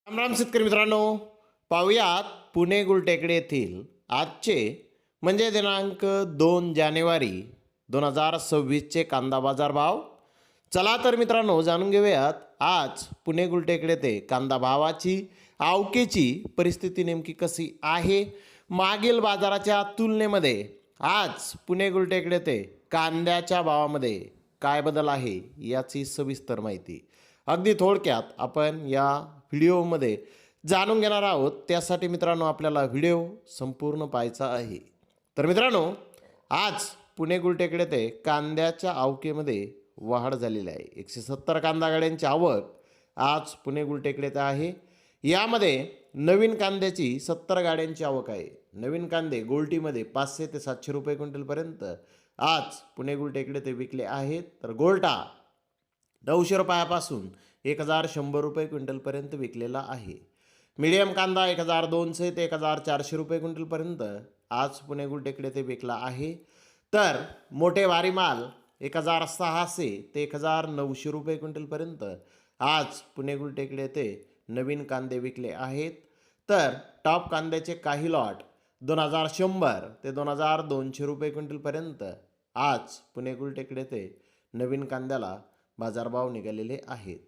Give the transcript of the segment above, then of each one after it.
राम राम शेतकरी मित्रांनो, पाहुयात पुणे गुलटेकडी येथील आजचे म्हणजे दिनांक 2 जानेवारी 2026चे कांदा बाजार भाव. चला तर मित्रांनो जाणून घेऊयात आज पुणे गुलटेकडी येथे कांदा भावाची आवकेची परिस्थिती नेमकी कशी आहे. मागील बाजाराच्या तुलनेमध्ये आज पुणे गुलटेकडी येथे कांद्याच्या भावामध्ये काय बदल आहे याची सविस्तर माहिती अगदी थोडक्यात आपण या व्हिडिओमध्ये जाणून घेणार आहोत. त्यासाठी मित्रांनो आपल्याला व्हिडिओ संपूर्ण पाहायचा आहे. तर मित्रांनो आज पुणे गुलटेकडी येथे कांद्याच्या आवकेमध्ये वाढ झालेली आहे. 170 कांदा गाड्यांची आवक आज पुणे गुलटेकडी येथे आहे. यामध्ये नवीन कांद्याची 70 गाड्यांची आवक आहे. नवीन कांदे गोल्टीमध्ये 500 ते 700 रुपये क्विंटलपर्यंत आज पुणे गुलटेकडी येथे विकले आहेत. तर गोल्टा 900 रुपयापासून 1100 रुपये क्विंटलपर्यंत विकलेला आहे. मीडियम कांदा 1200 ते 1400 रुपये क्विंटलपर्यंत आज पुणे गुलटेकडी येथे विकला आहे. तर मोठे भारी माल 1600 ते 1900 रुपये क्विंटलपर्यंत आज पुणे गुलटेकडी येथे नवीन कांदे विकले आहेत. तर टॉप कांद्याचे काही लॉट 2100 ते 2200 रुपये क्विंटलपर्यंत आज पुणे गुलटेकडी येथे नवीन कांद्याला बाजारभाव निघालेले आहेत.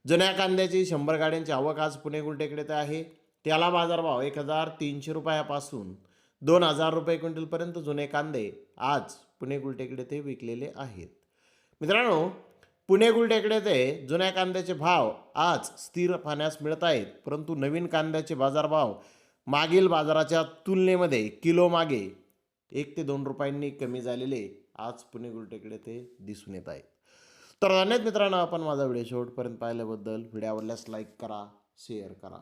जुन्या कांद्याची 100 गाड्यांची आवक आज पुणे गुलटेकडी येथे आहे. त्याला बाजारभाव 1300 रुपयापासून 2000 रुपये क्विंटलपर्यंत जुने कांदे आज पुणे गुलटेकडी येथे विकलेले आहेत. मित्रांनो पुणे गुलटेकडी येथे जुन्या कांद्याचे भाव आज स्थिर पाहण्यास मिळत आहेत. परंतु नवीन कांद्याचे बाजारभाव मागील बाजाराच्या तुलनेमध्ये किलो मागे 1 ते 2 रुपयांनी कमी झालेले आज पुणे गुलटेकडी येथे दिसून येत आहेत. तर धन्यवाद मित्रांनो, आपण माझा व्हिडिओ शेवटपर्यंत पाहिल्याबद्दल. व्हिडिओ आवडल्यास लाईक करा, शेअर करा.